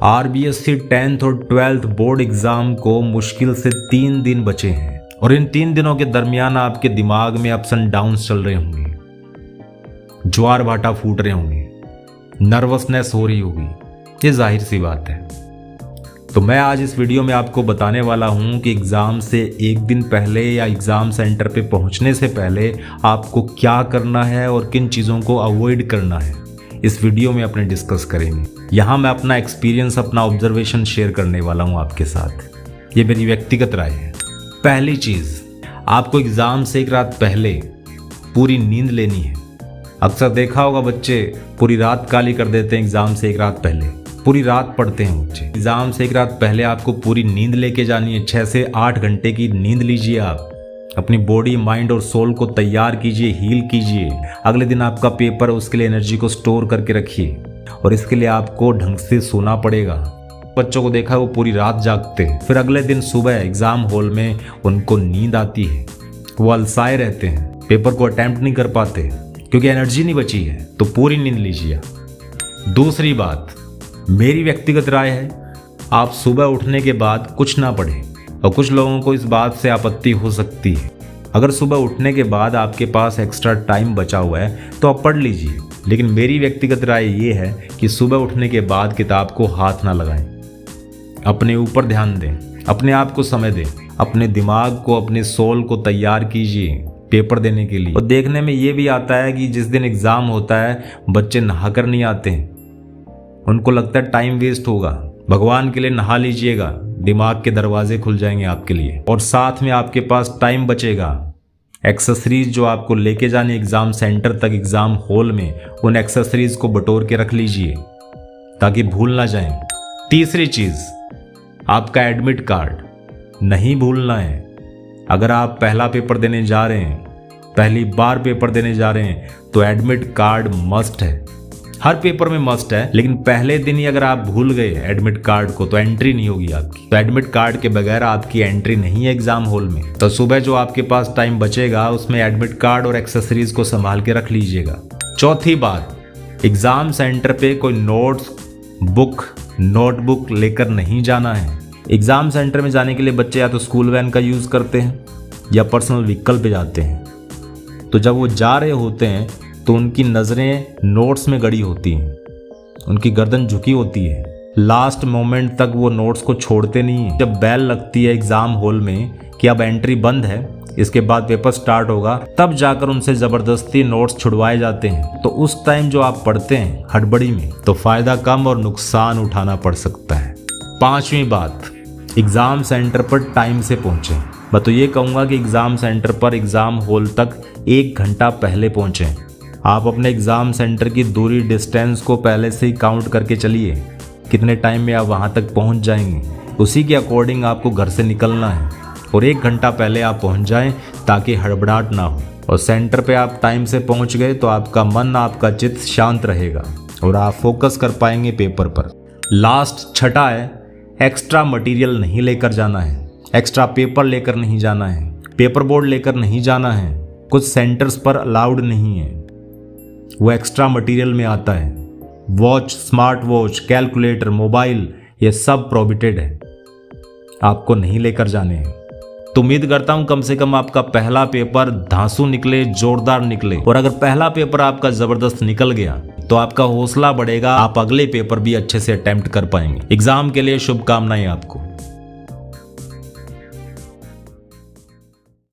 RBSC 10th और 12th board exam को मुश्किल से 3 दिन बचे हैं और इन 3 दिनों के दरमियान आपके दिमाग में अप्स एंड डाउन्स चल रहे होंगे, ज्वार भाटा फूट रहे होंगे, नर्वसनेस हो रही होगी। ये जाहिर सी बात है। तो मैं आज इस वीडियो में आपको बताने वाला हूं कि एग्ज़ाम से एक दिन पहले या एग्ज़ाम सेंटर पे पहुंचने से पहले आपको क्या करना है और किन चीज़ों को अवॉइड करना है। इस वीडियो में अपने डिस्कस करेंगे। यहाँ मैं अपना एक्सपीरियंस, अपना ऑब्जर्वेशन शेयर करने वाला हूँ आपके साथ। ये मेरी व्यक्तिगत राय है। पहली चीज़, आपको एग्ज़ाम से एक रात पहले पूरी नींद लेनी है। अक्सर देखा होगा बच्चे पूरी रात काली कर देते हैं एग्ज़ाम से एक रात पहले, पूरी रात पढ़ते हैं बच्चे। एग्ज़ाम से एक रात पहले आपको पूरी नींद लेके जानी है। 6 से 8 घंटे की नींद लीजिए आप। अपनी बॉडी, माइंड और सोल को तैयार कीजिए, हील कीजिए। अगले दिन आपका पेपर है, उसके लिए एनर्जी को स्टोर करके रखिए और इसके लिए आपको ढंग से सोना पड़ेगा। बच्चों को देखा है वो पूरी रात जागते हैं, फिर अगले दिन सुबह एग्जाम हॉल में उनको नींद आती है, वो अलसाए रहते हैं, पेपर को अटेम्प्ट नहीं कर पाते क्योंकि एनर्जी नहीं बची है। तो पूरी नींद लीजिए। दूसरी बात, मेरी व्यक्तिगत राय है, आप सुबह उठने के बाद कुछ ना पढ़ें। और कुछ लोगों को इस बात से आपत्ति हो सकती है। अगर सुबह उठने के बाद आपके पास एक्स्ट्रा टाइम बचा हुआ है तो आप पढ़ लीजिए, लेकिन मेरी व्यक्तिगत राय ये है कि सुबह उठने के बाद किताब को हाथ ना लगाएं। अपने ऊपर ध्यान दें, अपने आप को समय दें, अपने दिमाग को, अपने सोल को तैयार कीजिए पेपर देने के लिए। और देखने में ये भी आता है कि जिस दिन एग्ज़ाम होता है बच्चे नहाकर नहीं आते हैं, उनको लगता है टाइम वेस्ट होगा। भगवान के लिए नहा लीजिएगा, दिमाग के दरवाजे खुल जाएंगे आपके लिए और साथ में आपके पास टाइम बचेगा। एक्सेसरीज जो आपको लेके जाने एग्ज़ाम सेंटर तक, एग्ज़ाम हॉल में, उन एक्सेसरीज को बटोर के रख लीजिए ताकि भूल ना जाएं। तीसरी चीज़, आपका एडमिट कार्ड नहीं भूलना है। अगर आप पहला पेपर देने जा रहे हैं, पहली बार पेपर देने जा रहे हैं, तो एडमिट कार्ड मस्ट है। हर पेपर में मस्ट है, लेकिन पहले दिन ही अगर आप भूल गए एडमिट कार्ड को तो एंट्री नहीं होगी आपकी। तो एडमिट कार्ड के बगैर आपकी एंट्री नहीं है एग्जाम हॉल में। तो सुबह जो आपके पास टाइम बचेगा उसमें एडमिट कार्ड और एक्सेसरीज को संभाल के रख लीजिएगा। चौथी बात, एग्जाम सेंटर पे कोई नोट्स, बुक, नोटबुक लेकर नहीं जाना है। एग्जाम सेंटर में जाने के लिए बच्चे या तो स्कूल वैन का यूज करते हैं या पर्सनल व्हीकल पे जाते हैं। तो जब वो जा रहे होते हैं तो उनकी नज़रें नोट्स में गड़ी होती हैं, उनकी गर्दन झुकी होती है। लास्ट मोमेंट तक वो नोट्स को छोड़ते नहीं हैं। जब बेल लगती है एग्ज़ाम हॉल में कि अब एंट्री बंद है, इसके बाद पेपर स्टार्ट होगा, तब जाकर उनसे ज़बरदस्ती नोट्स छुड़वाए जाते हैं। तो उस टाइम जो आप पढ़ते हैं हड़बड़ी में, तो फ़ायदा कम और नुकसान उठाना पड़ सकता है। पाँचवीं बात, एग्ज़ाम सेंटर पर टाइम से पहुँचें। मैं तो ये कहूँगा कि एग्ज़ाम सेंटर पर, एग्ज़ाम हॉल तक 1 घंटा पहले पहुँचें। आप अपने एग्ज़ाम सेंटर की दूरी, डिस्टेंस को पहले से ही काउंट करके चलिए, कितने टाइम में आप वहाँ तक पहुँच जाएंगे। उसी के अकॉर्डिंग आपको घर से निकलना है और 1 घंटा पहले आप पहुँच जाएं ताकि हड़बड़ाहट ना हो। और सेंटर पे आप टाइम से पहुँच गए तो आपका मन, आपका चित्त शांत रहेगा और आप फोकस कर पाएंगे पेपर पर। लास्ट, छठा है, एक्स्ट्रा मटीरियल नहीं लेकर जाना है। एक्स्ट्रा पेपर लेकर नहीं जाना है, पेपर बोर्ड लेकर नहीं जाना है। कुछ सेंटर्स पर अलाउड नहीं है, वो एक्स्ट्रा मटेरियल में आता है। Watch, smart watch, calculator, mobile, ये सब प्रोहिबिटेड है, आपको नहीं लेकर जाने हैं। तो उम्मीद करता हूं कम से कम आपका पहला पेपर धांसू निकले, जोरदार निकले। और अगर पहला पेपर आपका जबरदस्त निकल गया तो आपका हौसला बढ़ेगा, आप अगले पेपर भी अच्छे से अटेम्प्ट कर पाएंगे। एग्जाम के लिए शुभकामनाएं आपको।